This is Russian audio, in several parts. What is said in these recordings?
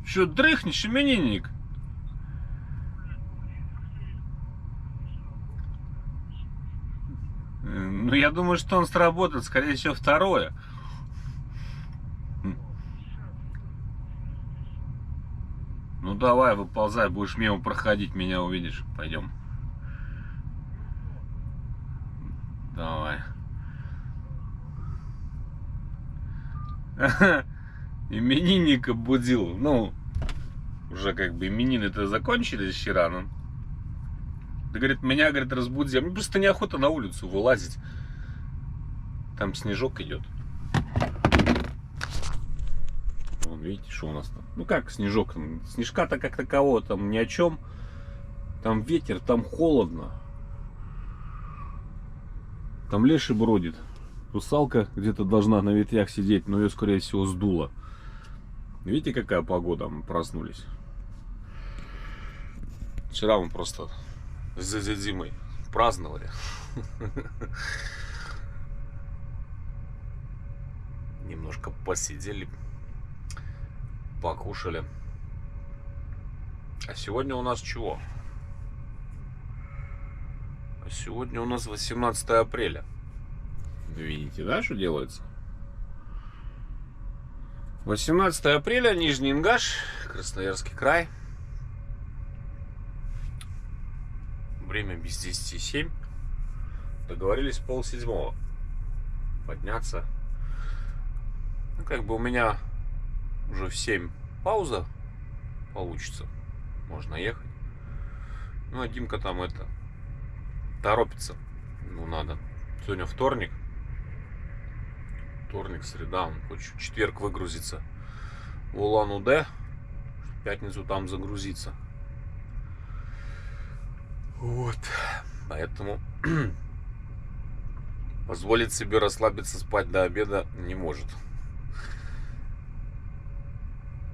Что, дрыхнешь, именинник? Ну, я думаю, что он сработает, скорее всего, второе. Ну, давай, выползай, будешь мимо проходить, меня увидишь. Пойдем. Давай. Именинника будил. Ну, уже как бы именины-то закончились вчера, ну. Да, говорит, меня, говорит, разбуди. Мне просто неохота на улицу вылазить. Там снежок идет. Вон, видите, что у нас там? Ну как снежок? Снежка-то как такового там ни о чем. Там ветер, там холодно. Там леший бродит. Русалка где-то должна на ветвях сидеть, но ее, скорее всего, сдуло. Видите, какая погода? Мы проснулись. Вчера мы просто с дядей Димой праздновали. Немножко посидели, покушали. А сегодня у нас чего? А сегодня у нас 18 апреля. Видите, да, что делается? 18 апреля, Нижний Ингаш, Красноярский край. Время без 10:07. Договорились 6:30 подняться. Ну, как бы у меня уже в 7 пауза получится. Можно ехать. Ну, а Димка там это торопится. Ну, надо. Сегодня вторник. Вторник, среда. Он хочет в четверг выгрузиться в Улан-Удэ. В пятницу там загрузиться. Вот. Поэтому позволить себе расслабиться, спать до обеда не может.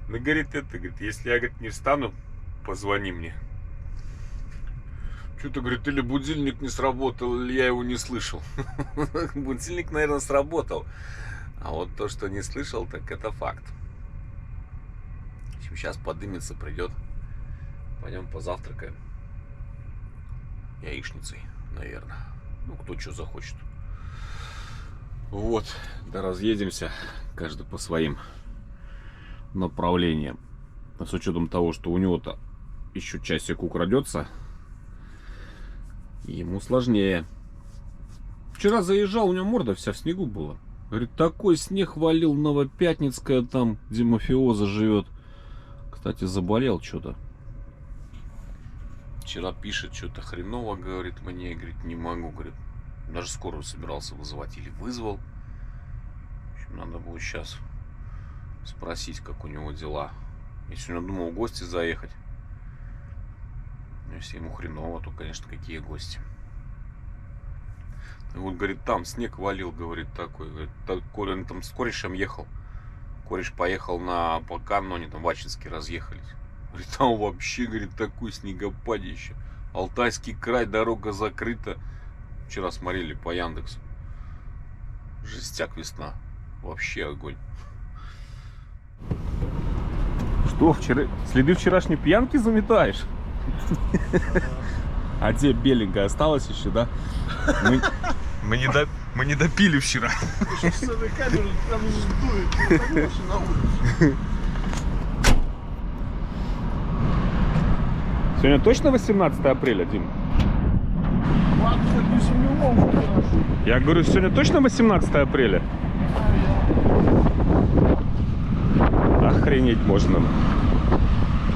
Ну, говорит, говорит, если я, говорит, не встану, позвони мне. Что-то, говорит, или будильник не сработал, или я его не слышал. Будильник, наверное, сработал. А вот то, что не слышал, так это факт. Сейчас подымется, придет. Пойдем позавтракаем. Яичницей, наверное. Ну, кто что захочет. Вот, да разъедемся. Каждый по своим направлениям. С учетом того, что у него-то еще часик украдется, ему сложнее. Вчера заезжал, у него морда вся в снегу была. Говорит, такой снег валил, Новопятницкая, там, где мафиоза живет. Кстати, заболел что-то. Вчера пишет, что-то хреново, говорит мне, говорит, не могу, говорит. Даже скорую собирался вызывать или вызвал. В общем, надо будет сейчас спросить, как у него дела. Я сегодня думал в гости заехать. Если ему хреново, то, конечно, какие гости. И вот, говорит, там снег валил, говорит, такой. Говорит, он там с корешем ехал. Кореш поехал на Полкан, но они там в Ачинске разъехались. Говорит, там вообще, говорит, такой снегопадище. Алтайский край, дорога закрыта. Вчера смотрели по Яндексу. Жестяк, весна. Вообще огонь. Что, вчера следы вчерашней пьянки заметаешь? А где беленькая осталась еще, да? Мы не допили вчера. Сегодня точно 18 апреля, Дим? Я говорю, сегодня точно 18 апреля? Охренеть можно.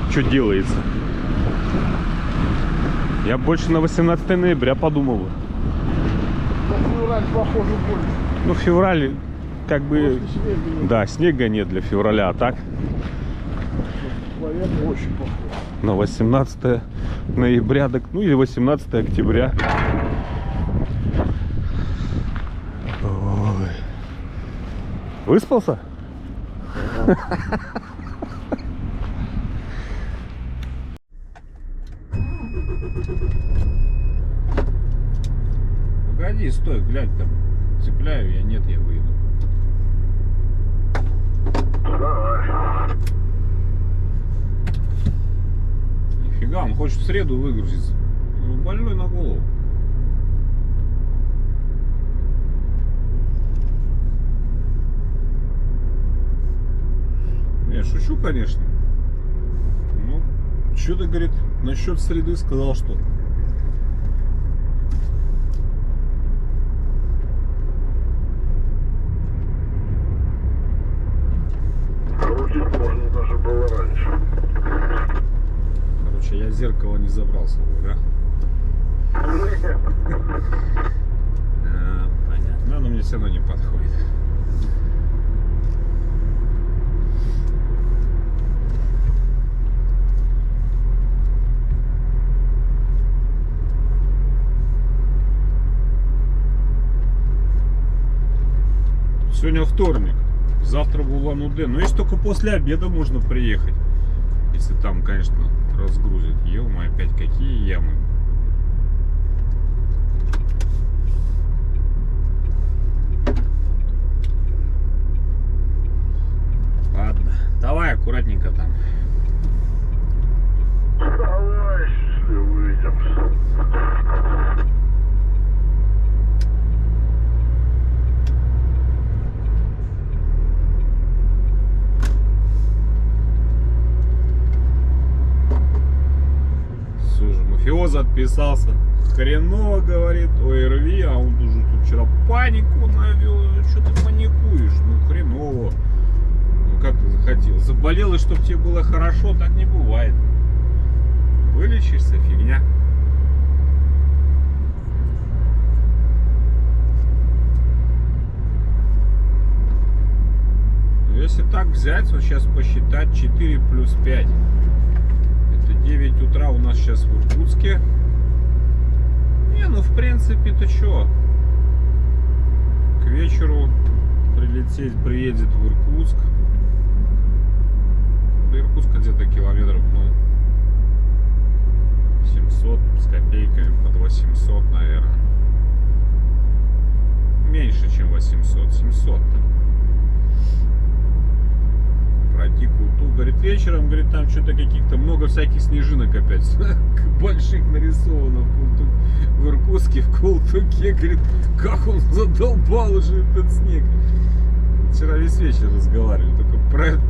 Что делается? Я больше на 18 ноября подумал. На февраль похоже больше. Ну, февраль как бы... Да, снега нет для февраля, а так? Очень похоже. На 18 ноября, так, ну или 18 октября. Ой. Выспался? Погоди, стой, глянь там. Цепляю я, нет, я выйду. Нафига, он хочет в среду выгрузиться. Ну, больной на голову. Я шучу, конечно. Ну, что-то, говорит, насчет среды сказал, что... Крутить можно даже было раньше. Короче, я зеркало не забрал с собой, да? Понятно. Но оно мне все равно не подходит. Сегодня вторник. Завтра в Улан-Удэ. Но если только после обеда можно приехать. Если там, конечно, разгрузят. Ё-моё, опять какие ямы. Ладно, давай аккуратненько там. Давай, счастливо, увидимся. Слушай, мафиоза отписался. Хреново, говорит, ОРВИ, а он уже тут вчера панику навел. Что ты паникуешь? Ну, хреново. Ну, как ты захотел? Заболел, и чтобы тебе было хорошо, так не бывает. Вылечишься, фигня. Если так взять, вот сейчас посчитать 4 плюс 5. Это 9 утра у нас сейчас в Иркутске. Не, ну в принципе, ты чё? К вечеру приедет в Иркутск. До Иркутска где-то километров, ну, 700 с копейками, под 800, наверное. Меньше, чем 800, 700 там. Пройти Култук. Говорит, вечером, говорит, там что-то каких-то много всяких снежинок опять больших нарисовано в Иркутске, в Култуке. Говорит, как он задолбал уже этот снег. Вчера весь вечер разговаривали только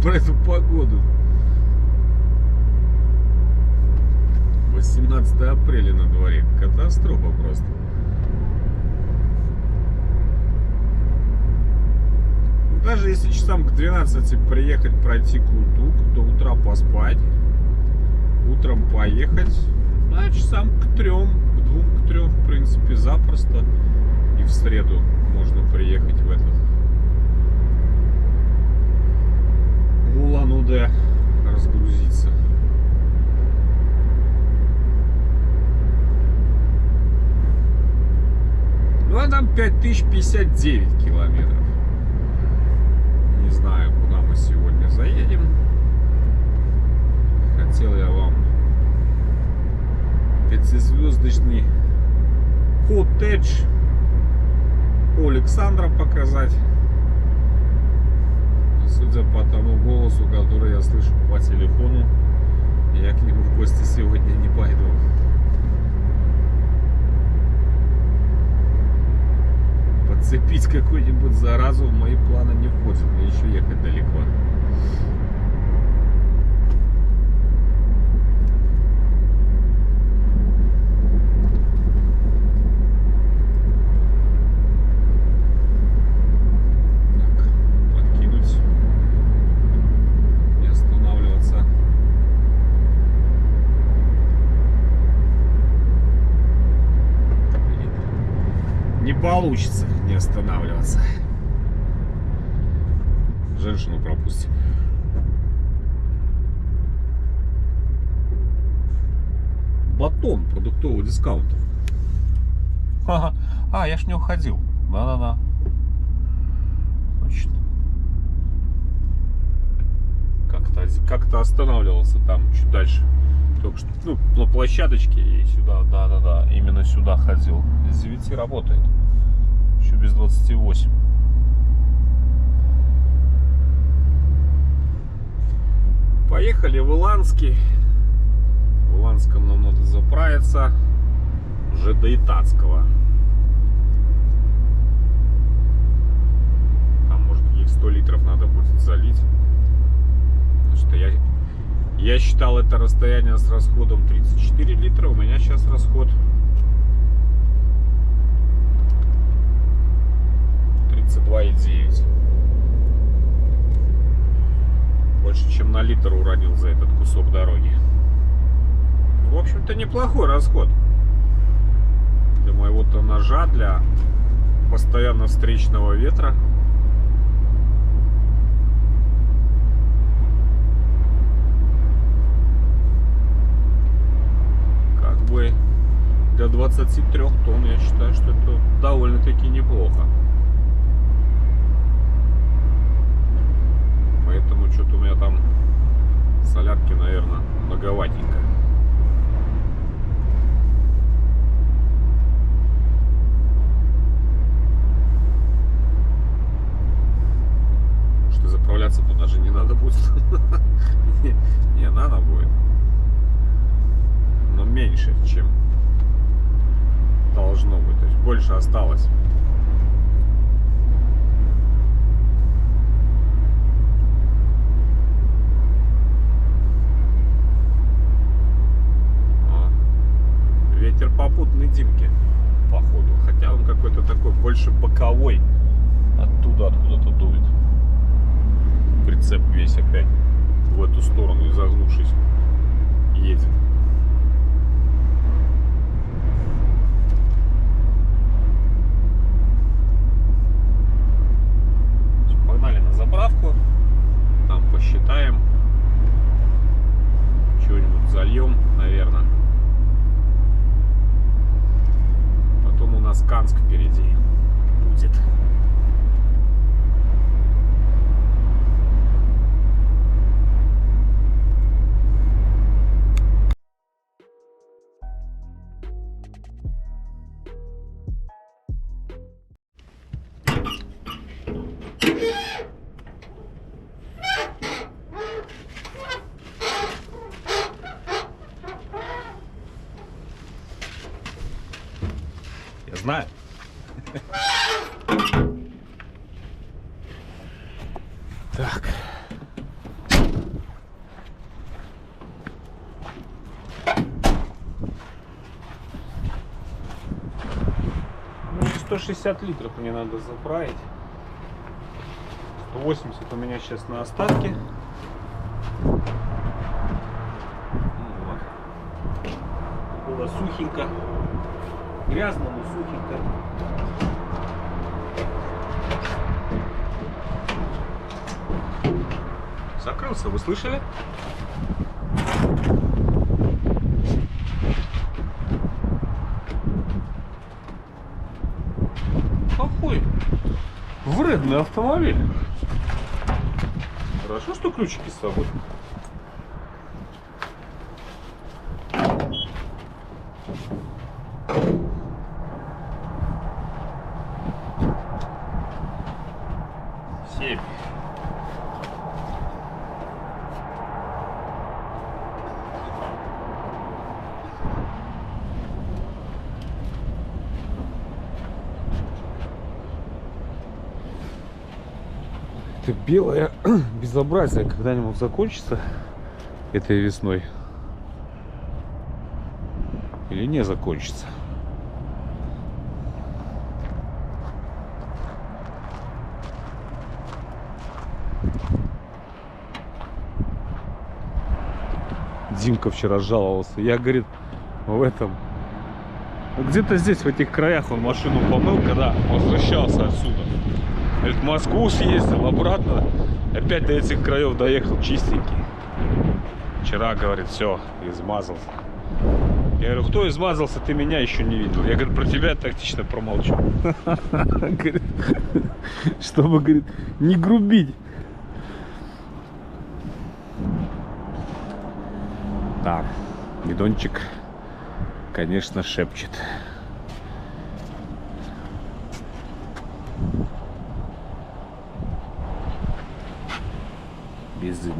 про эту погоду. 18 апреля на дворе. Катастрофа просто. Даже если часам к 12 приехать, пройти Култук, до утра поспать, утром поехать, а часам к 3, к 2, к 3, в принципе, запросто. И в среду можно приехать в этот в Улан-Удэ разгрузиться. Ну а там 5059 километров. Не знаю, куда мы сегодня заедем. Хотел я вам 5-звездочный коттедж у Александра показать. Судя по тому голосу, который я слышу по телефону, я к нему в гости сегодня не пойду. Подцепить какую-нибудь заразу в мои планы не входит. Мне еще ехать далеко. Так, подкинуть. Не останавливаться. Не получится не останавливаться. Женщину пропустим. Батон продуктового дискаунта. Ха-ха. А, я ж не уходил. Да-да-да. Точно. Как-то останавливался там чуть дальше. Только что, ну, на площадочке и сюда, да-да-да, именно сюда ходил. С 9 работает. Еще без 28. Поехали в Иланский Канском нам надо заправиться уже до Итацкого. Там, может, каких 100 литров надо будет залить. Потому что я считал это расстояние с расходом 34 литра. У меня сейчас расход 32,9. Больше, чем на литр уронил за этот кусок дороги. В общем-то, неплохой расход для моего тоннажа, для постоянно встречного ветра. Как бы для 23 тонн я считаю, что это довольно-таки неплохо. Поэтому что-то у меня там солярки, наверное, многоватенько. Может, и заправляться-то даже не надо будет. Не, надо будет. Но меньше, чем должно быть. То есть больше осталось. Ветер попутный Димки, походу. Хотя он какой-то такой больше боковой. Оттуда откуда-то дует. Прицеп весь опять в эту сторону, изогнувшись, едет. Погнали на заправку. Там посчитаем. Чего-нибудь зальем, наверное. Потом у нас Канск впереди будет. Я знаю. Так. Ну, 160 литров мне надо заправить. 180 у меня сейчас на остатке. Вот. Было сухенько. Грязно, но сухенько. Закрылся, вы слышали? Какой вредный автомобиль. Хорошо, что ключики с собой. Это белое безобразие когда-нибудь закончится этой весной или не закончится? Димка вчера жаловался. Я, говорит, в этом... Где-то здесь, в этих краях, он машину помыл, когда возвращался отсюда. Говорит, в Москву съездил, обратно. Опять до этих краев доехал чистенький. Вчера, говорит, все, измазался. Я говорю, кто измазался, ты меня еще не видел. Я, говорю, про тебя тактично промолчу. Чтобы, говорит, не грубить. Так, бидончик, конечно, шепчет.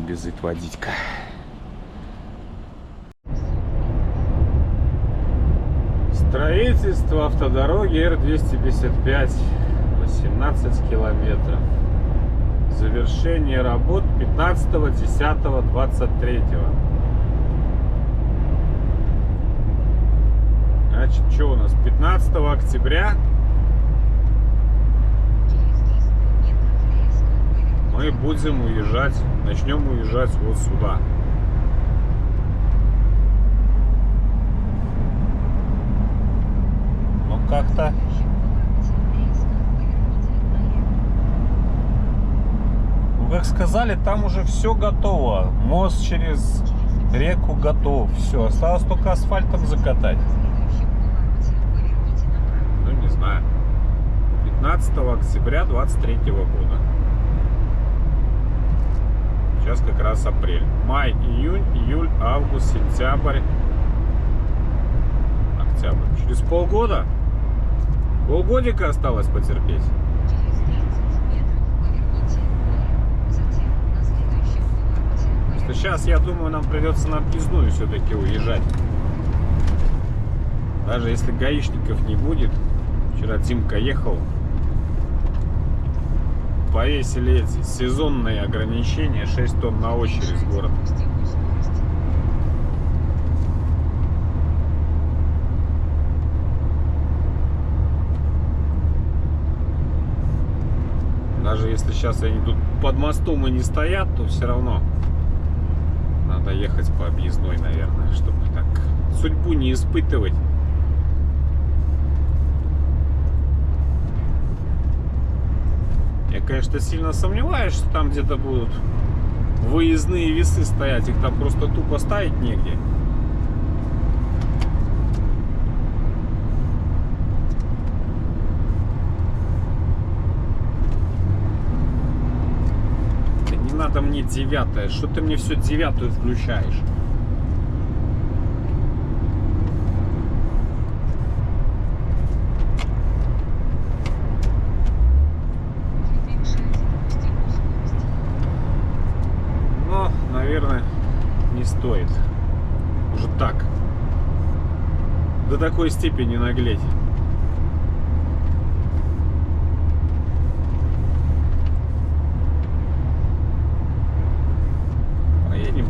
Беззыть водичка. Строительство автодороги Р-255, 18 километров. Завершение работ 15.10.23. Значит, что у нас? 15 октября мы будем уезжать, начнем уезжать вот сюда. Ну, как-то как сказали, там уже все готово. Мост через реку готов. Все, осталось только асфальтом закатать. Ну, не знаю. 15 октября 23 года. Сейчас как раз апрель. Май, июнь, июль, август, сентябрь, октябрь. Через полгода? Полгодика осталось потерпеть. Сейчас, я думаю, нам придется на объездную все-таки уезжать. Даже если гаишников не будет. Вчера Тимка ехал. Повесили эти сезонные ограничения. 6 тонн на ось через город. Даже если сейчас они тут под мостом и не стоят, то все равно надо ехать по объездной, наверное, чтобы так судьбу не испытывать. Я, конечно, сильно сомневаюсь, что там где-то будут выездные весы стоять. Их там просто тупо ставить негде. Да не надо мне 9-е. Что ты мне все 9-ю включаешь? Наверное, не стоит. Уже так. До такой степени наглеть. Поедем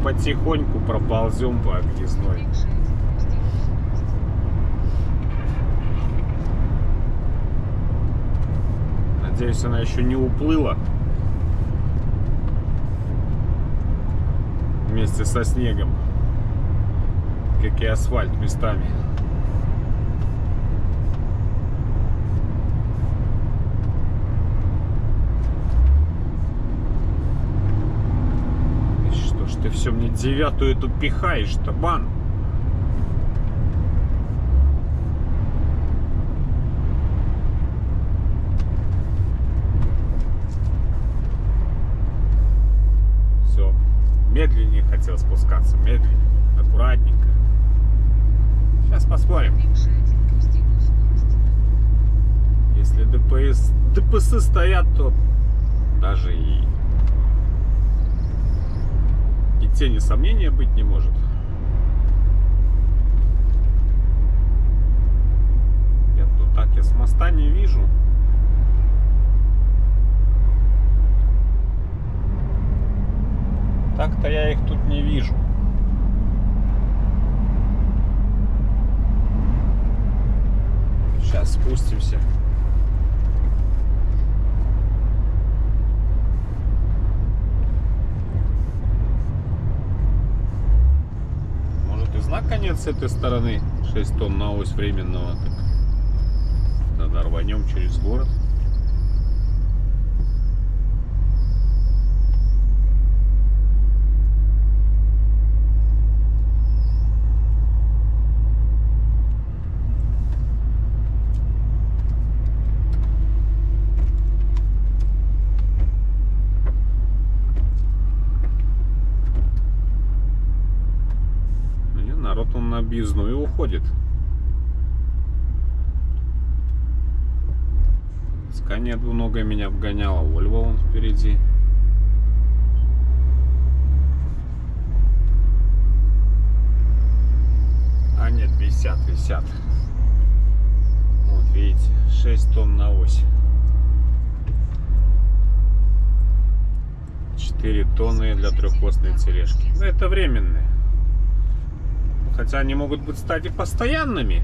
потихоньку, проползем по объездной. Надеюсь, она еще не уплыла вместе со снегом, как и асфальт местами. И что ж ты все мне 9-ю эту пихаешь-то, бан? Медленнее хотел спускаться, медленнее, аккуратненько. Сейчас посмотрим. Если ДПС стоят, то даже и тени сомнения быть не может. Я тут так, я с моста не вижу. Так-то я их тут не вижу. Сейчас спустимся. Может, и знак конец с этой стороны. 6 тонн на ось временного. Так. Тогда рванем через город. Народ он на объездную уходит. Скания двуногая меня обгоняла. Вольво вон впереди. А нет, висят. видите, 6 тонн на ось. 4 тонны для трехосной тележки. Но это временные. Хотя они могут быть, кстати, постоянными.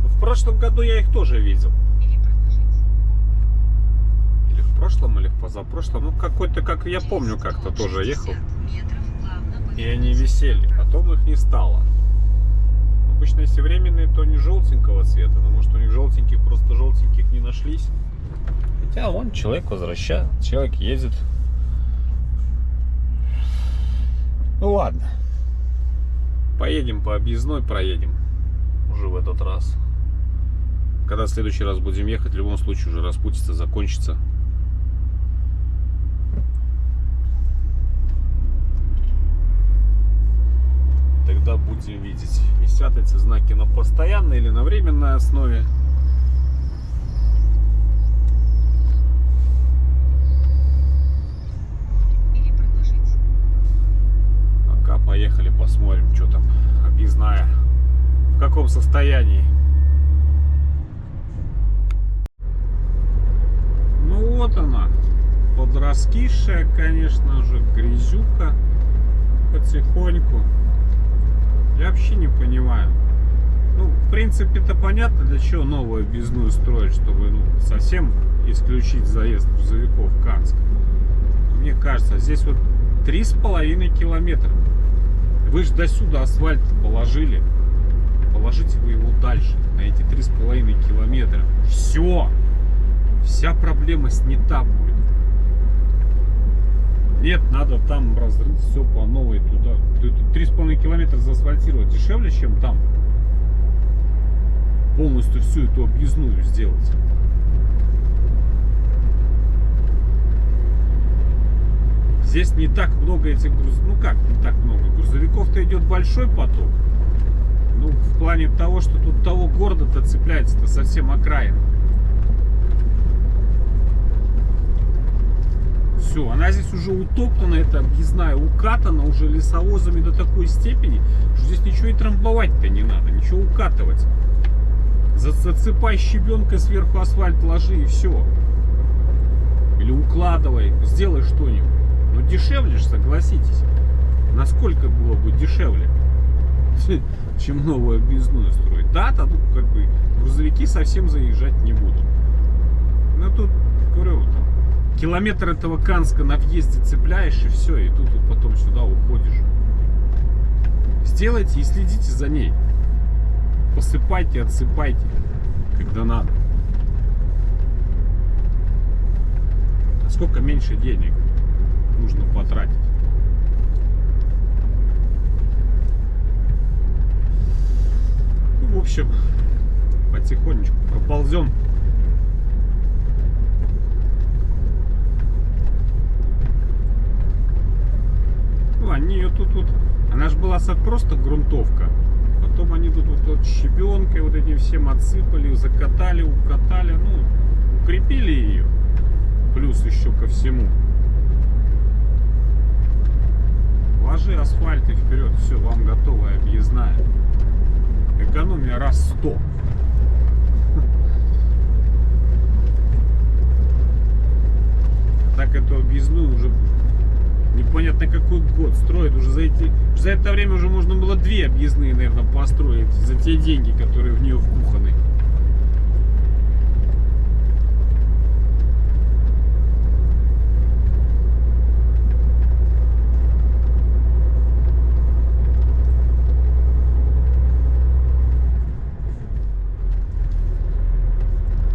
В прошлом году я их тоже видел. Или в прошлом, или в позапрошлом. Ну, какой-то, как я помню, как-то тоже ехал. И они висели. Потом их не стало. Обычно, если временные, то не желтенького цвета. Но может у них желтеньких, просто желтеньких не нашлись. Хотя вон человек возвращает, человек ездит. Ну ладно. Поедем по объездной, проедем. Уже в этот раз. Когда в следующий раз будем ехать, в любом случае уже распутится, закончится. Тогда будем видеть, висят эти знаки на постоянной или на временной основе. Пока поехали, посмотрим, что там объездная, в каком состоянии. Ну вот она, подраскисшая, конечно же, грязюка потихоньку. Я вообще не понимаю. Ну, в принципе-то понятно, для чего новую объездную строить, чтобы совсем исключить заезд грузовиков в Канск. Мне кажется, здесь вот 3,5 километра. Вы же до сюда асфальт положили. Положите вы его дальше, на эти 3,5 километра. Все! Вся проблема снята будет. Нет, надо там разрыть все по новой туда. 3,5 километра заасфальтировать дешевле, чем там. Полностью всю эту объездную сделать. Здесь не так много этих грузовиков. Ну как не так много? Грузовиков-то идет большой поток. Ну, в плане того, что тут того города-то цепляется-то совсем окраина. Все, она здесь уже утоптана, эта объездная, укатана уже лесовозами до такой степени, что здесь ничего и трамбовать-то не надо, ничего укатывать. Засыпай щебенкой сверху асфальт, ложи и все. Или укладывай, сделай что-нибудь. Но дешевле же, согласитесь. Насколько было бы дешевле, чем новую объездную строить? Да, тут как бы грузовики совсем заезжать не будут. Но тут, говорю, там километр этого Канска на въезде цепляешь, и все, и тут потом сюда уходишь. Сделайте и следите за ней. Посыпайте, отсыпайте, когда надо. А сколько меньше денег нужно потратить? Ну, в общем, потихонечку проползем. Они ее тут вот, она же была просто грунтовка, потом они тут вот щебенкой вот этим всем отсыпали, закатали, укатали, ну, укрепили ее, плюс еще ко всему. Ложи асфальт и вперед, все, вам готовая объездная. Экономия раз 100. Так эту объездную уже непонятно какой год строят. Уже за это время уже можно было 2 объездные, наверное, построить за те деньги, которые в нее вбуханы.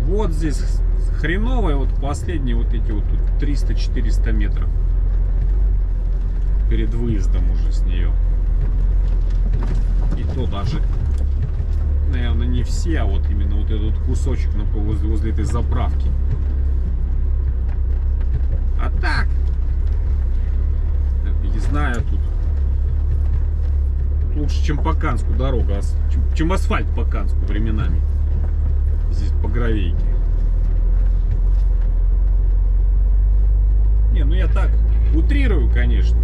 Вот здесь хреновая, вот последние вот эти вот тут 300-400 метров перед выездом уже с нее. И то даже, наверное, не все, а вот именно вот этот кусочек возле этой заправки. А так, не знаю, тут лучше, чем по Канску дорога, чем асфальт по Канску временами. Здесь по гравейке. Не, ну я так утрирую, конечно.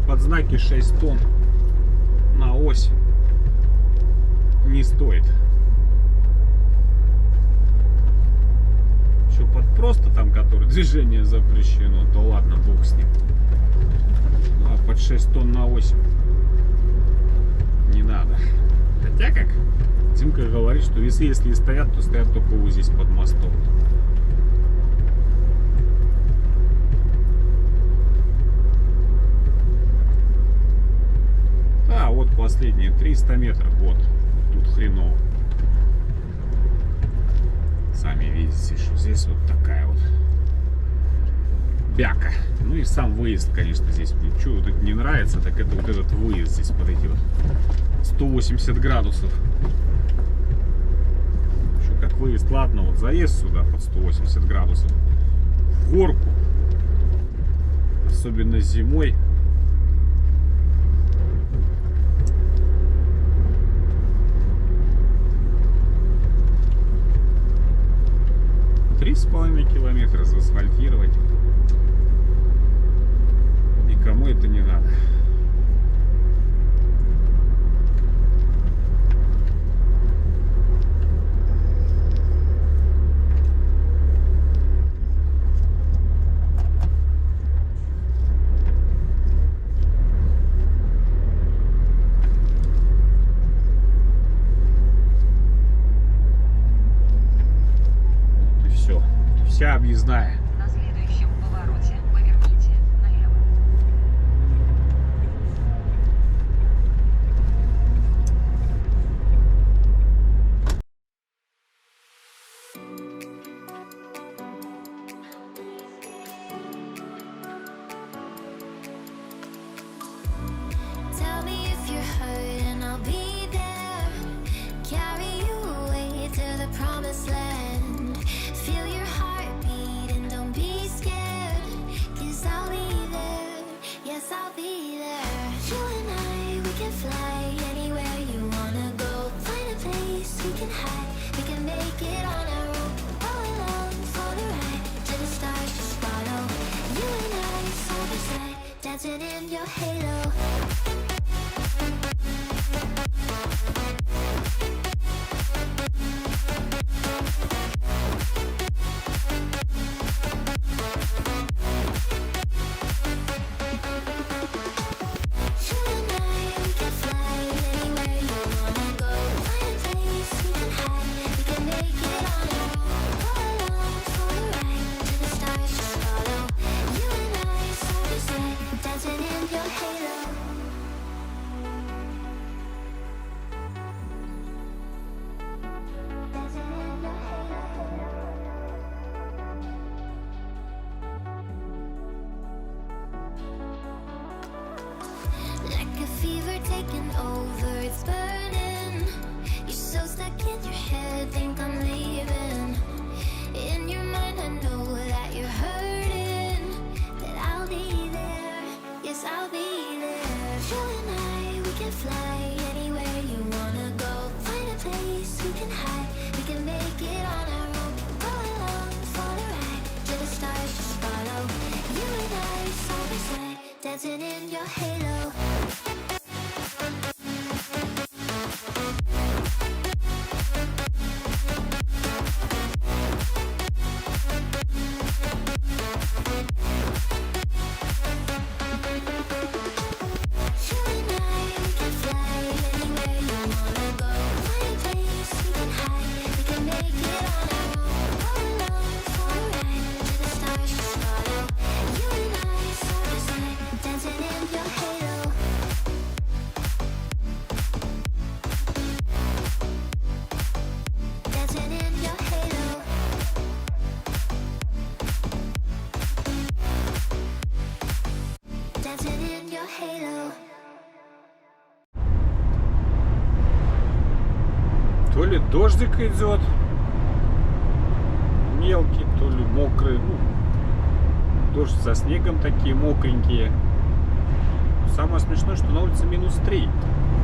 под знаки 6 тонн на ось не стоит. Еще под просто там, который движение запрещено, то ладно, бог с ним. Ну, а под 6 тонн на ось не надо. Хотя как Тимка говорит, что весы, если и стоят, то стоят только вот здесь под мостом. А, вот последние 300 метров, вот тут хреново. Сами видите, что здесь вот такая вот бяка. Ну и сам выезд, конечно, здесь мне что вот это не нравится, так это вот этот выезд здесь под эти вот 180 градусов. Еще как выезд, ладно, вот заезд сюда под 180 градусов в горку, особенно зимой. Три с половиной километра заасфальтировать. Никому это не надо. Вся объездная. На следующем повороте поверните налево. Tell me if you're hurt and I'll be there. Carry you away to the promised land. Feel your heartbeat and don't be scared. 'Cause I'll be there, yes I'll be there. You and I, we can fly anywhere you wanna go. Find a place we can hide, we can make it on our own. All along for the ride, to the stars just follow. You and I, side by side, dancing in your halo. Like a fever taking over, it's burning. You're so stuck in your head, think I'm leaving. In your mind I know that you're hurting, that I'll be there, yes I'll be there. You and I, we can fly anywhere you wanna go. Find a place we can hide, we can make it on our own. Go along for the ride, to the stars just follow. You and I, side by side, dancing in your halo. То ли дождик идет мелкий, то ли мокрый. Ну, дождь со снегом такие мокренькие. Самое смешное, что на улице -3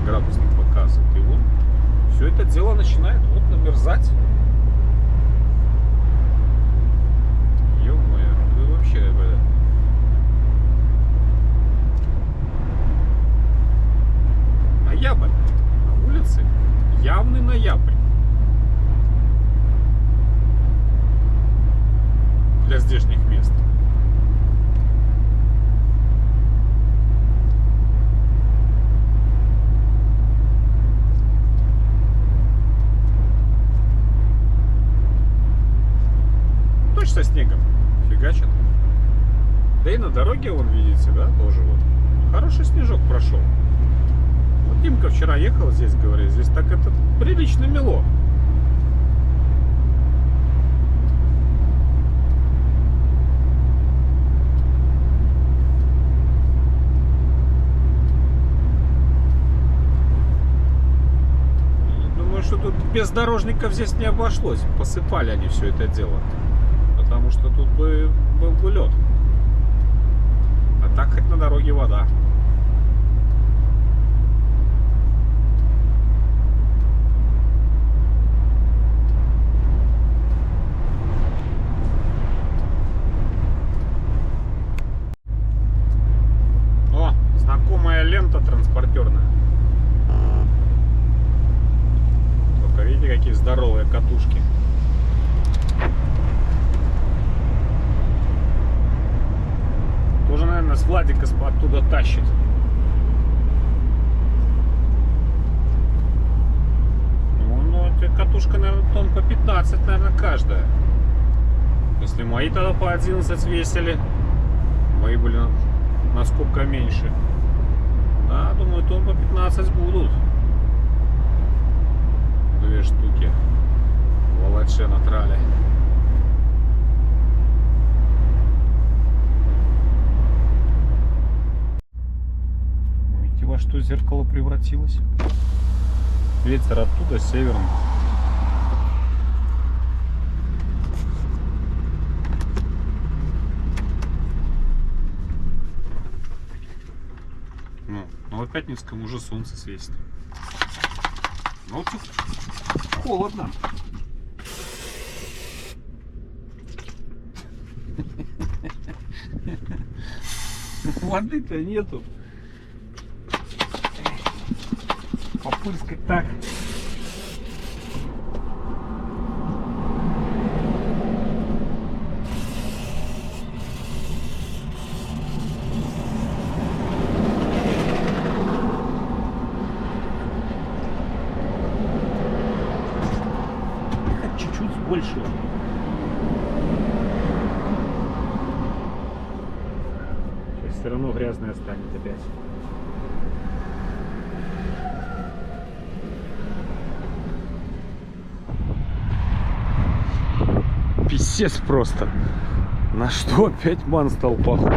градусник показывает. И вот все это дело начинает вот намерзать. Ё-моё, вы вообще, дороги, вон видите, да, тоже вот. Хороший снежок прошел. Вот Димка вчера ехал здесь, говорит, здесь так это прилично мело. Что тут без дорожников здесь не обошлось. Посыпали они все это дело. Потому что тут был бы лед. А так хоть на дороге вода. О, знакомая лента транспортерная. Видите, какие здоровые катушки. Тоже, наверное, с Владика оттуда тащит. Ну, эта катушка, наверное, тонн по 15, наверное, каждая. Если мои тогда по 11 весили, мои были насколько меньше. Да, думаю, тонн по 15 будут. Две штуки волоче на трале. Видите, во что зеркало превратилось? Ветер оттуда, северный. Ну, в Новопятницком уже солнце светит. Ну, тут холодно. Воды-то нету. Попырскать так. Больше. Сейчас все равно грязная станет опять. Писец просто. На что опять ман стал похож?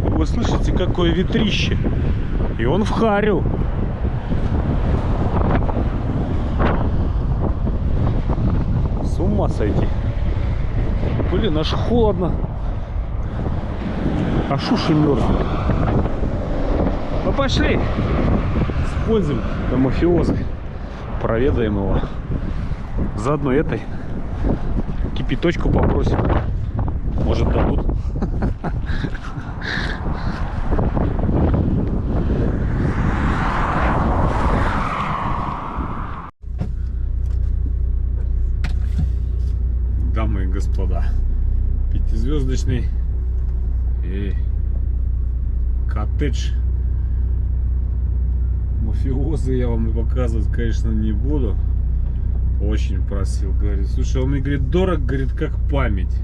Вы слышите, какое ветрище? И он в харю. С ума сойти. Блин, аж холодно. Аж уши мерзнут. Ну пошли. Используем мафиозы. Проведаем его. Заодно этой кипяточку попросим. Может, дадут. Дамы и господа, пятизвездочный коттедж мафиозы я вам показывать, конечно, не буду. Очень просил, говорит. Слушай, он мне говорит, дорог, говорит, как память.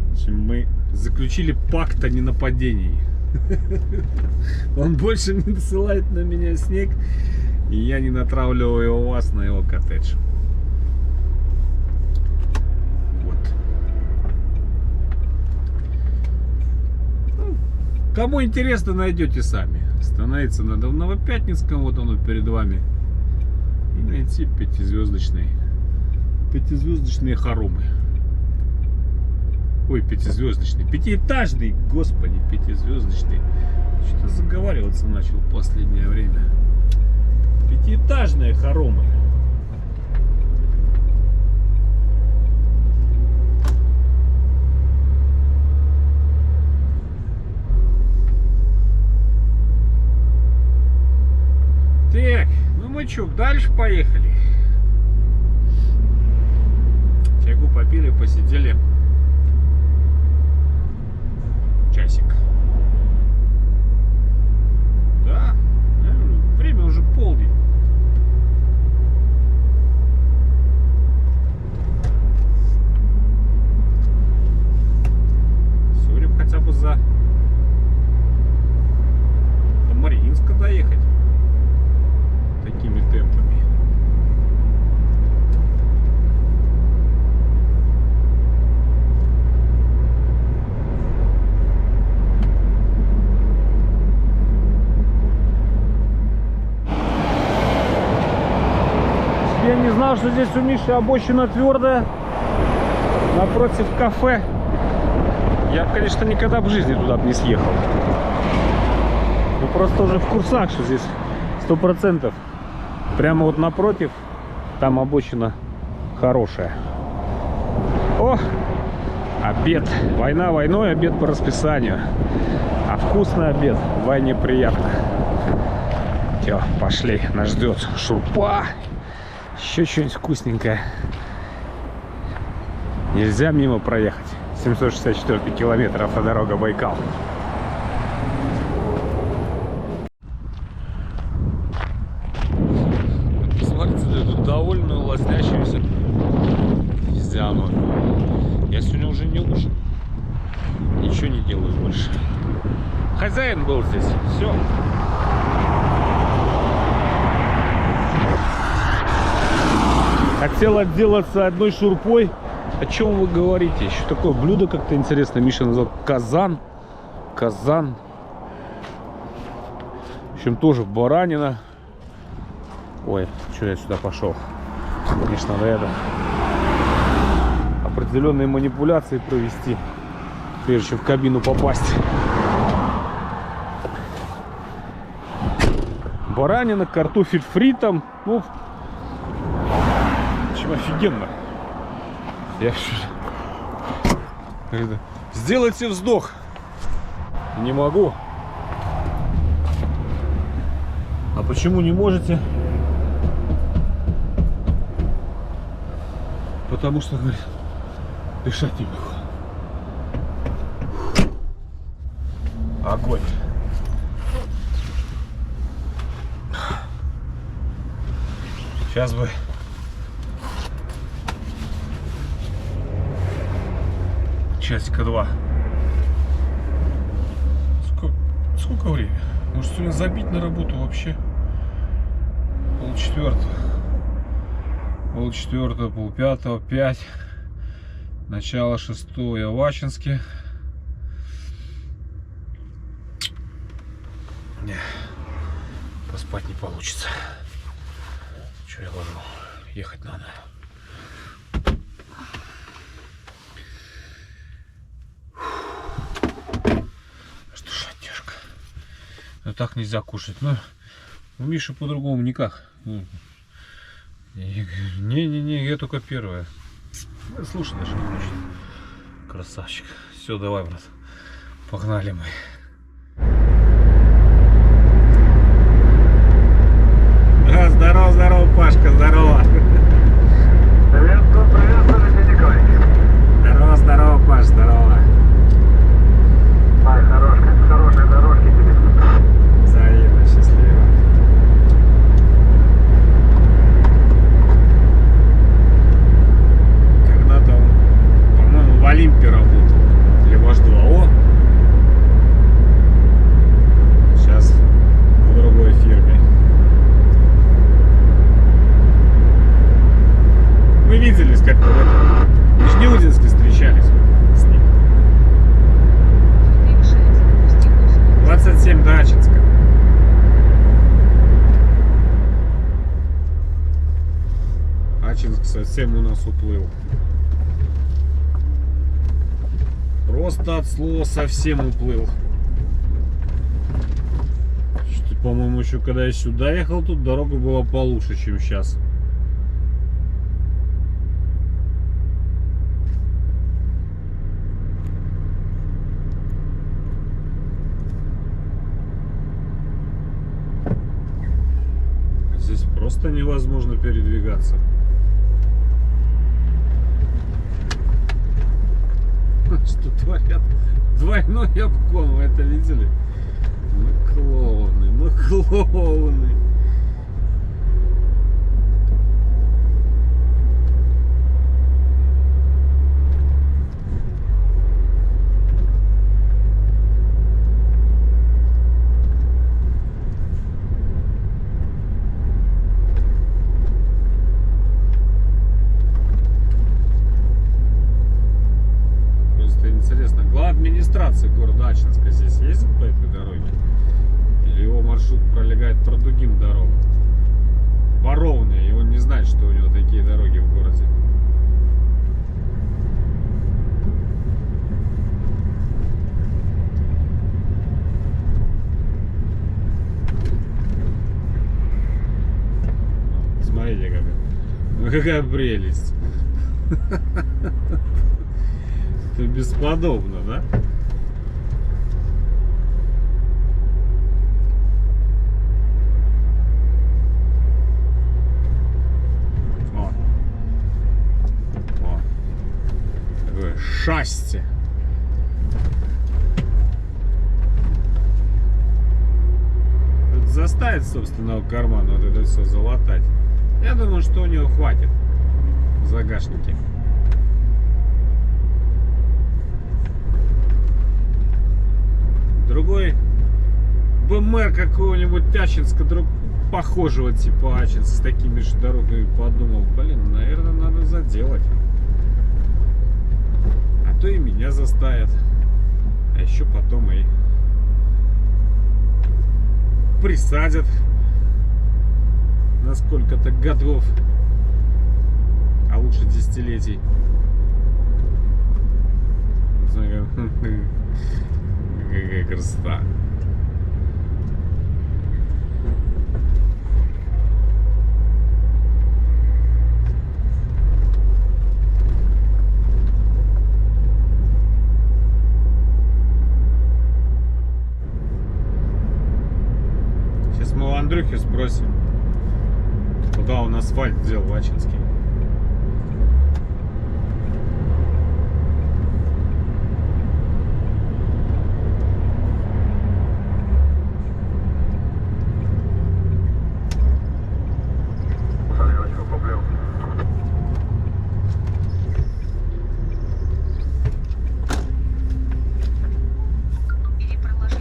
В общем, мы заключили пакт о ненападении. Он больше не досылает на меня снег, и я не натравливаю вас на его коттедж. Кому интересно, найдете сами. Становится надо в Новопятницком, вот оно перед вами. И найти пятизвездочные хоромы. Ой, пятизвездочный. Пятиэтажный, господи, пятизвездочный. Что-то заговариваться начал в последнее время. Пятиэтажные хоромы. Так, ну мы что, дальше поехали. Чайку попили, посидели. Часик. Да, время уже полдень. сказал, что здесь у Миши обочина твердая, напротив кафе. Я, конечно, никогда в жизни туда бы не съехал. Ну, просто уже в курсах, что здесь 100%. Прямо вот напротив, там обочина хорошая. О, обед. Война войной, обед по расписанию. А вкусный обед вдвойне приятно. Все, пошли, нас ждет шурпа. Еще что-нибудь вкусненькое. Нельзя мимо проехать. 764 километр автодорога Байкал. Посмотрите, эту довольную лоснящуюся физиономию. Я сегодня уже не ужин. Ничего не делаю больше. Хозяин был здесь. Все. Хотел отделаться одной шурпой. О чем вы говорите? Еще такое блюдо как-то интересное. Миша назвал казан. Казан. В общем, тоже баранина. Ой, что я сюда пошел? Конечно, надо это определенные манипуляции провести, прежде чем в кабину попасть. Баранина, картофель фри там. Ну, в общем, офигенно. Я сделайте вздох. Не могу. А почему не можете? Потому что, говорит, дышать не могу. Огонь. Сейчас бы часика два. Сколько времени? Может, сегодня забить на работу вообще? 3:30. 4:30, 5:30, 5. Начало 6 я в Ачинске. Не, поспать не получится. Че я ложу? Ехать надо. Что ж, тяжко. Но так нельзя кушать. Но у Миши по-другому никак. Не-не-не, я только первая. Слушай, даже не хочет. Красавчик. Все, давай, брат. Погнали мы. Здорово, здорово, Пашка, здорово. Приветствую, приветствую, Николай. Здорово, здорово, Паш, здорово. Ай, хорошей дорожки тебе. Взаимно, счастливо. Когда-то он, по-моему, в Олимпе работал. Или ваш 2О. Сейчас в другой фирме. Мы виделись как-то в этом Нижнеудинске, встречались с ним. 27 до Ачинска. Ачинск совсем у нас уплыл. Просто от слова совсем уплыл. Что, по-моему, еще когда я сюда ехал, тут дорога была получше, чем сейчас. Здесь просто невозможно передвигаться. Что творят? Двойной обгон, вы это видели? Мы клоуны, мы клоуны. Интересно, глава администрации города Ачинска здесь ездит по этой дороге? Или его маршрут пролегает по другим дорогам? по ровной, и он не знает, что у него такие дороги в городе. Смотрите, какая. Ну какая прелесть. Это бесподобно, да? О, такое счастье. Это заставит собственного кармана вот это все залатать. Я думаю, что у него хватит в загашнике. Другой БМР какого-нибудь Ачинска, похожего типа Ачинска, с такими же дорогами, подумал, блин, наверное, надо заделать. А то и меня заставят. А еще потом и присадят на сколько-то годов, а лучше десятилетий. Какая красота. Сейчас мы у Андрюхи спросим, куда он асфальт делал в Ачинске. Или проложить.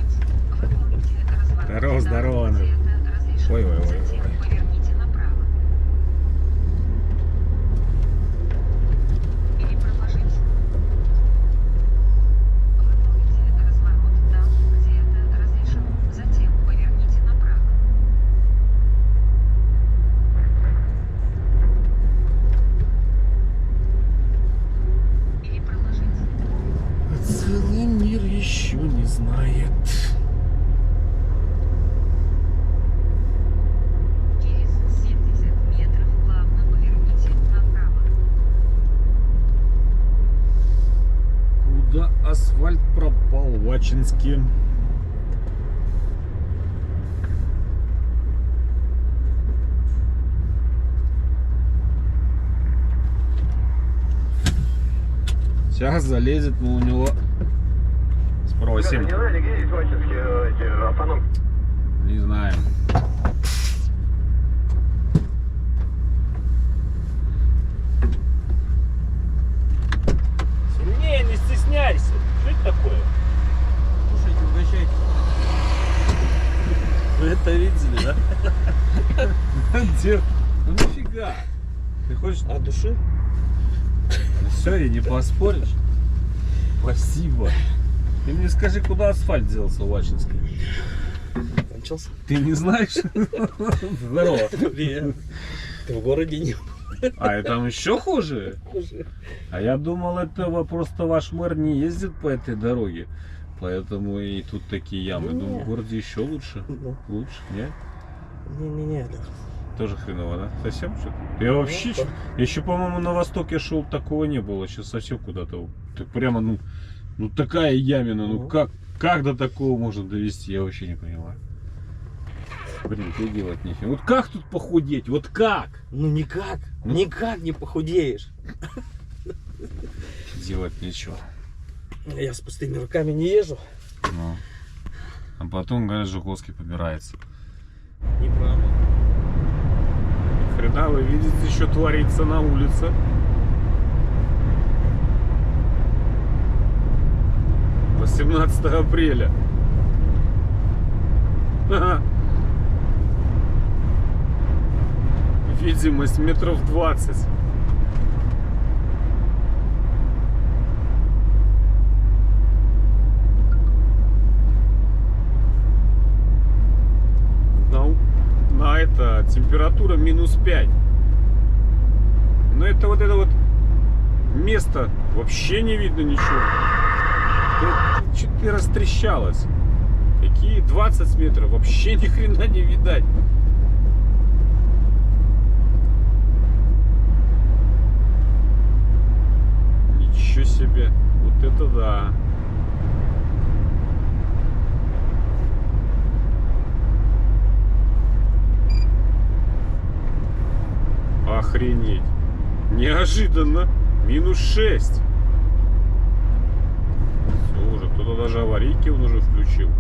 Выполните разворот. Здорово, здорово, там, где Андрюх. это разрешено. Ой, ой, ой, Затем ой. поверните направо. Или проложить. Выполните разворот там, где это разрешено. Затем поверните направо. Или проложить. Целый мир еще не знает. Через 70 метров плавно поверните направо. Куда асфальт пропал в Ачинске? Сейчас залезет, мы у него спросим. Не знаю, где есть в Ачинске эти автономки? Не знаем. Сильнее, не стесняйся. Что это такое? Кушайте, угощайте. Вы это видели, да? Дед, ну нифига. Ты хочешь? От души? Все, и не поспоришь. Спасибо. Ты мне скажи, куда асфальт делался в Ачинске? Кончился? Ты не знаешь? Здорово. Привет. Ты в городе не А и там еще хуже? хуже. А я думал, это просто ваш мэр не ездит по этой дороге. Поэтому и тут такие ямы. Не. Думаю, в городе еще лучше. Лучше, нет? Не-не-не, да. Тоже хреново, да? Совсем что-то? Я вообще... да. Еще, по-моему, на востоке шел, такого не было. Сейчас совсем куда-то... Так прямо, ну такая ямина. Ну как до такого можно довести? Я вообще не понимаю. Блин, что делать нефиг. Вот как тут похудеть? Вот как? Ну никак. Ну. Никак не похудеешь. Делать нечего. Я с пустыми руками не езжу. Ну. А потом, говорят, Жуковский побирается. Неправда. Хрена вы видите, что творится на улице. — 18 апреля. Ха-ха. Видимость метров 20. На это Температура -5. Но это вот место вообще не видно ничего. Что-то растрещалось. Какие 20 метров? Вообще ни хрена не видать. Ничего себе. Вот это да. Охренеть. Неожиданно. -6. Все, уже кто-то даже аварийки он уже включил.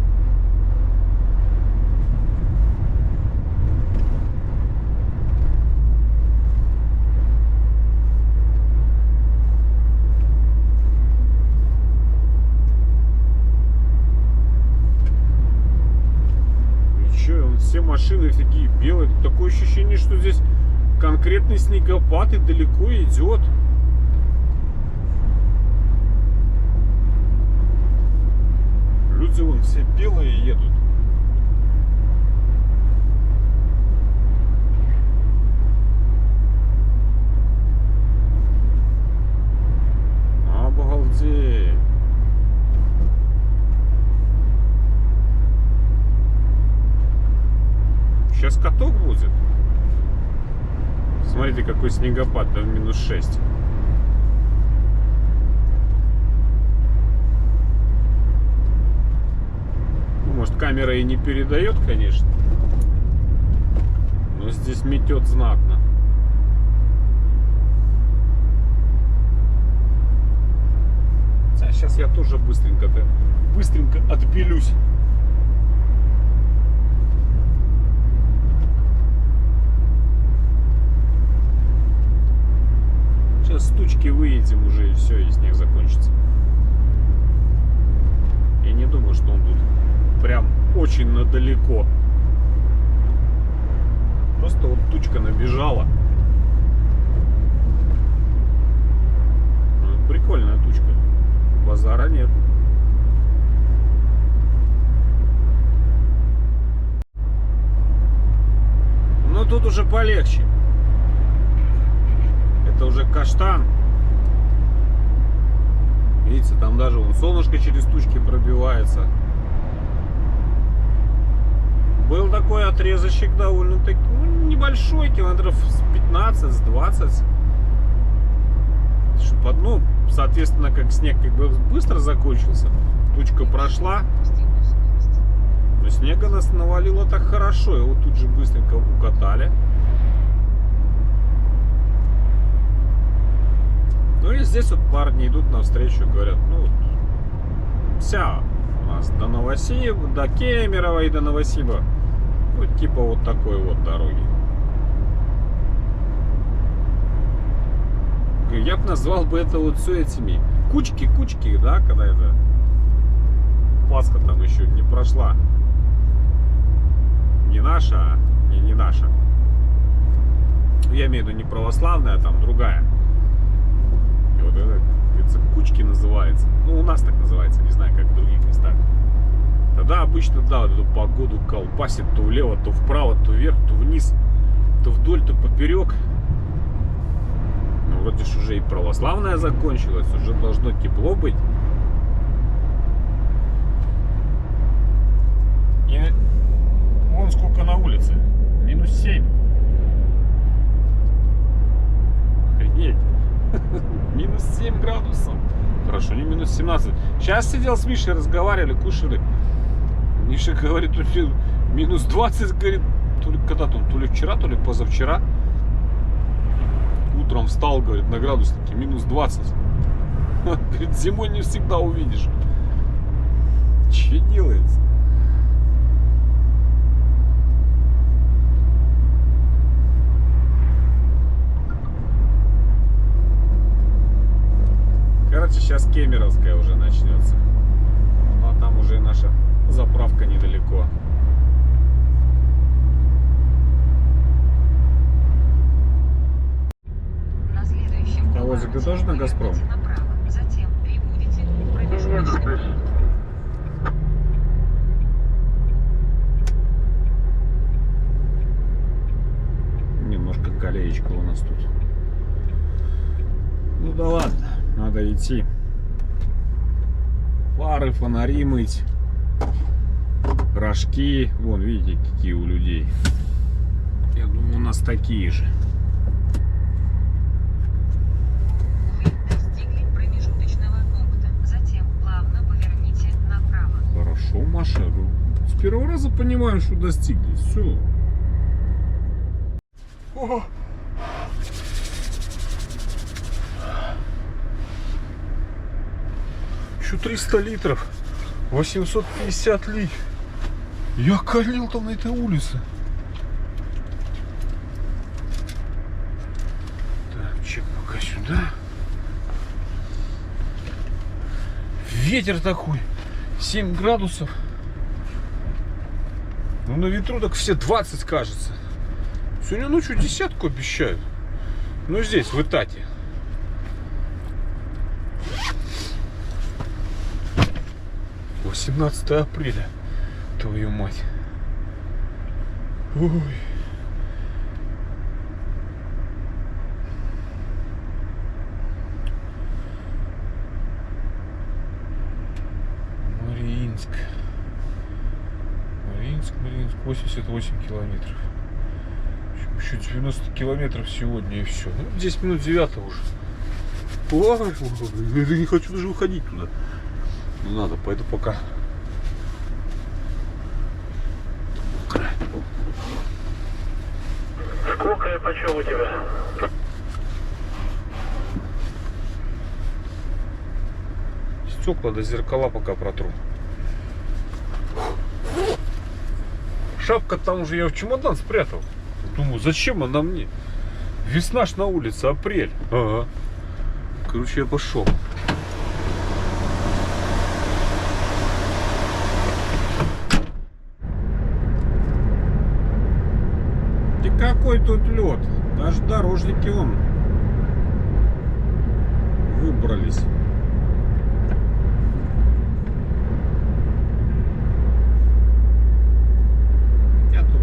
И че, все машины такие белые. Такое ощущение, что здесь конкретный снегопад и далеко идет. Люди вон все белые едут. Обалдеть. Сейчас каток будет. Смотрите, какой снегопад, да, в -6. Ну, может, камера и не передает, конечно. Но здесь метет знатно. Сейчас я тоже быстренько отпилюсь. Сейчас с тучки выедем уже, и все, и снег закончится. Я не думаю, что он тут прям очень надалеко. Просто вот тучка набежала. Ну, прикольная тучка. Базара нет. Но тут уже полегче. Это уже каштан. Видите, там даже вон солнышко через тучки пробивается. Был такой отрезочек довольно-таки небольшой, километров с 15, с 20. Ну, соответственно, как снег как бы быстро закончился, тучка прошла, но снега нас навалило так хорошо, его тут же быстренько укатали. Ну и здесь вот парни идут навстречу, говорят, ну вот, вся у нас до Новосиба, до Кемерово и до Новосиба, вот типа вот такой вот дороги. Я бы назвал бы это вот все этими кучки, да, когда это Пасха там еще не прошла. Не наша, не наша. Я имею в виду не православная, а там другая. И вот это кучки называется. Ну, у нас так называется, не знаю, как в других местах. Тогда обычно, да, вот эту погоду колбасит то влево, то вправо, то вверх, то вниз, то вдоль, то поперек. Ну, вроде ж уже и православная закончилась, уже должно тепло быть. И вон сколько на улице. -7. Охренеть. -7 градусов. Хорошо, не -17. Сейчас сидел с Мишей, разговаривали, кушали. Миша говорит, -20, говорит, то ли когда там, то ли вчера, то ли позавчера. Утром встал, говорит, на градуснике -20. Говорит, зимой не всегда увидишь. Че делается? Короче, сейчас Кемеровская уже начнется. Ну, а там уже наша заправка недалеко. На следующем А Возик, ты тоже на «Газпром»? поверните направо. Затем прибудете к промежуточному. колеечко у нас тут. Ну да ладно, надо идти. Фары, фонари мыть. Рожки. Вон, видите, какие у людей. Я думаю, у нас такие же. Вы достигли промежуточного пункта. Затем плавно поверните направо. Хорошо, Маша. С первого раза понимаем, что достигли. Все. Еще 300 литров. 850 ли. Я калил там на этой улице. Так, чек пока сюда. Ветер такой. 7 градусов. Ну на ветру так все 20 кажется. Сегодня ночью 10 обещают. Ну здесь, в Итате. — 18 апреля. Твою мать. Ой. Мариинск. Мариинск, 88 километров. Еще 90 километров сегодня и все. Ну, 10 минут 9 уже. Ой, я не хочу даже выходить туда. Не надо, пойду пока. Сколько и почем у тебя? Стекла до зеркала пока протру. Шапка там уже я в чемодан спрятал. Думаю, зачем она мне? Весна ж на улице, апрель. Ага. Короче, я пошел. И какой тут лед? Даже дорожники вон выбрались. Хотя тут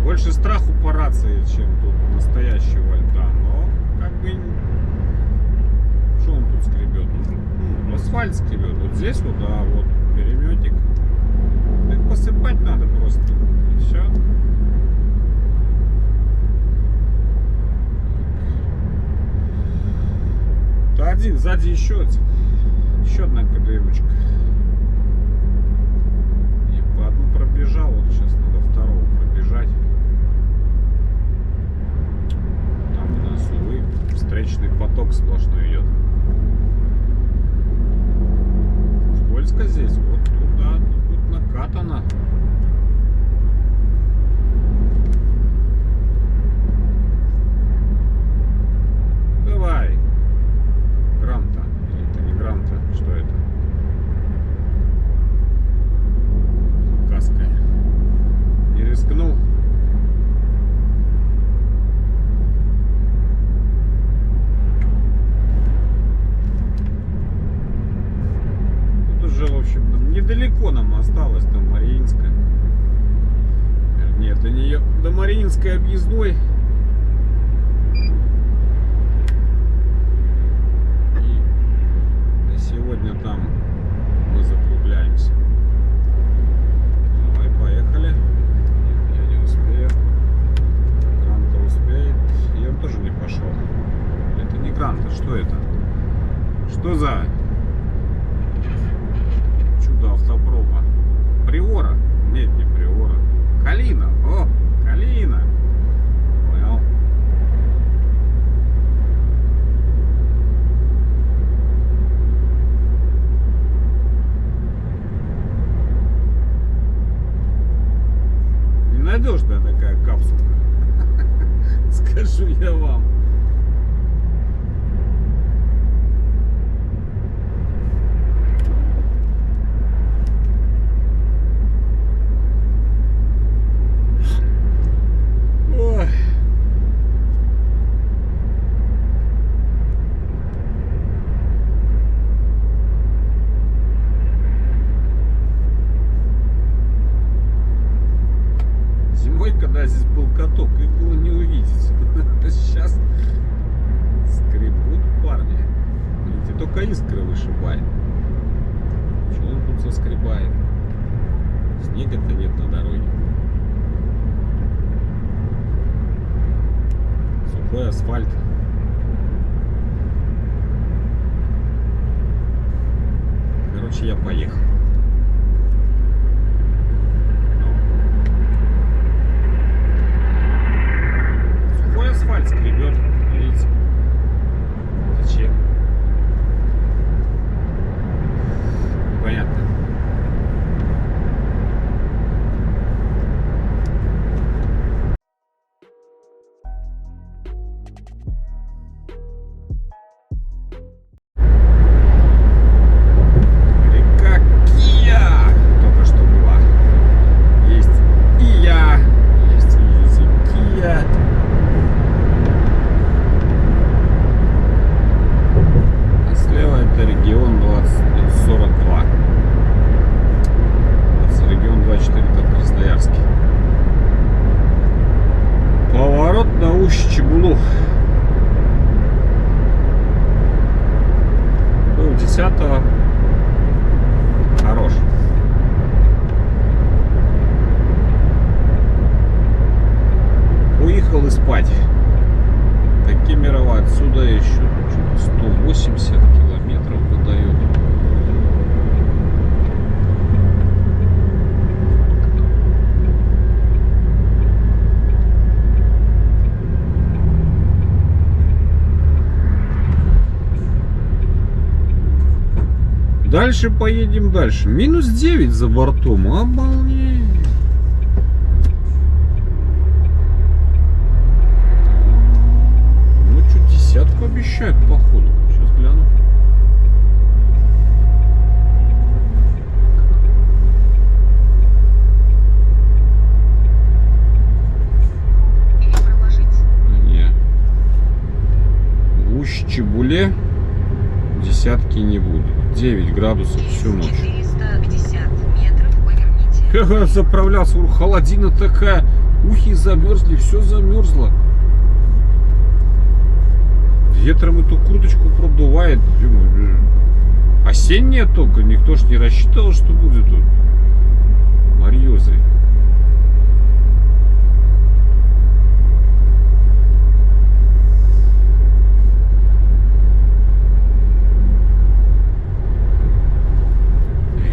больше страху по рации, чем тут настоящего льда. Но как бы что он тут скребет? Ну, асфальт скребет. Вот здесь вот, да, вот переметик. Их посыпать надо просто. И все. Да один, сзади еще одна КДМочка. И по одну пробежал, вот сейчас надо второго пробежать. Там у нас, увы, встречный поток сплошной идет. Скользко здесь, вот туда, тут накатано. Давай. Гранта. Или это не Гранта? Что это? Каска. Не рискнул. Тут уже, в общем, недалеко нам осталось до Мариинска. Нет, до нее, до Мариинской объездной. Сегодня там мы закругляемся. Давай, поехали. Я не успею. Гранта успеет. И он тоже не пошел. Это не Гранта, что это? Что за чудо автопрома? Приора? Нет, не Приора. Калина. О, Калина. Понял. Надежная такая капсулка. Скажу я вам. только искры вышибает. Что он тут заскребает? Снега-то нет на дороге. Сухой асфальт. Короче, я поехал. Сухой асфальт скребет, видите? Зачем? Понятно. Река Кия только что была. Есть Ия, есть Кия. А слева это регион 2042. Регион 24, это Красноярский. Поворот на Усть-Чебулу. Пол 10-го. Хорош. Уехал и спать. До Кемерово отсюда еще что-то 180 километров выдает. Дальше поедем дальше. Минус 9 за бортом. Обалдеть. Ну что, десятку обещают, походу. Сейчас гляну. Или проложить. Не. В Усть-Чебуле десятки не будет. 9 градусов всю ночь. 450 метров поверните. Я заправлялся, холодина такая, ухи замерзли, все замерзло. Ветром эту курточку продувает. Осенняя только, никто ж не рассчитывал, что будет тут морозы.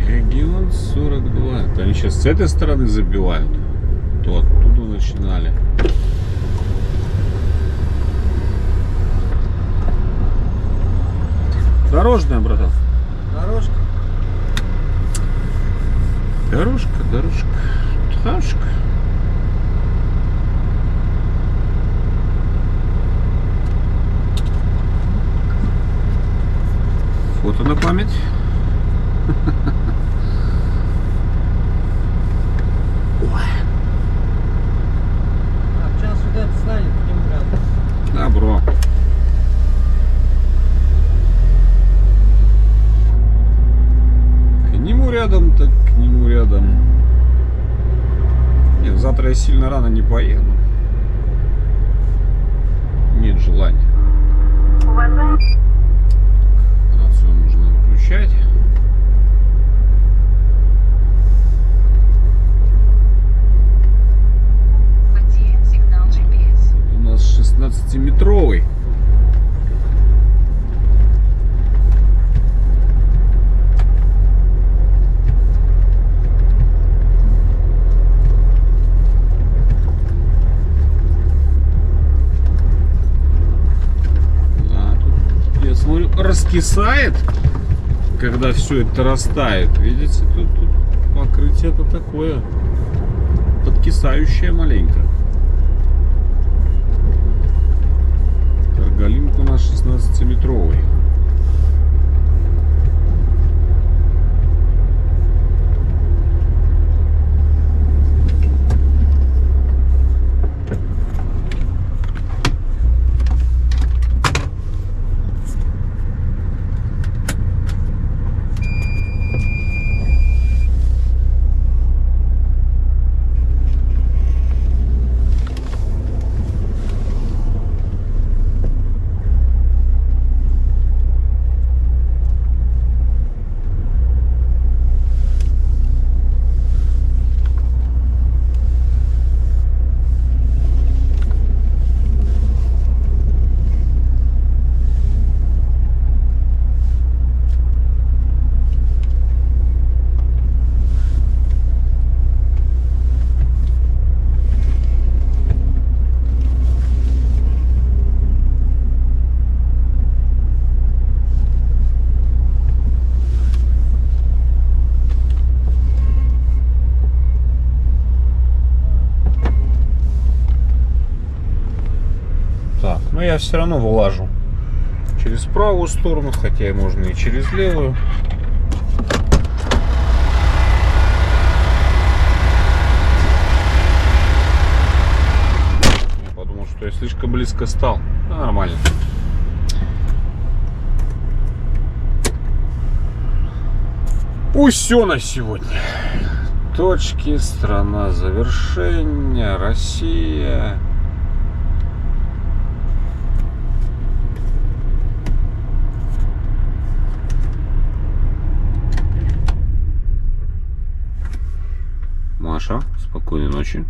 Регион 42. Это они сейчас с этой стороны забивают, то оттуда начинали. Дорожная, братан. Дорожка. Дорожка, дорожка, дорожка. Фото на память. А час сюда станет, к нему рядом. Да, бро. К нему рядом, так к нему рядом. Нет, завтра я сильно рано не поеду. Нет желания. Рацию нужно выключать. Потерян сигнал GPS. У нас 16-метровый. А, тут, я смотрю, раскисает, когда все это растает. Видите, тут покрытие-то такое подкисающее маленько. Каргалинка у нас 16-метровый. я все равно вылажу через правую сторону, хотя и можно и через левую. Я подумал, что я слишком близко стал. Нормально. Пусть все на сегодня. Точки, страна завершения, Россия. Маша, спокойной ночи.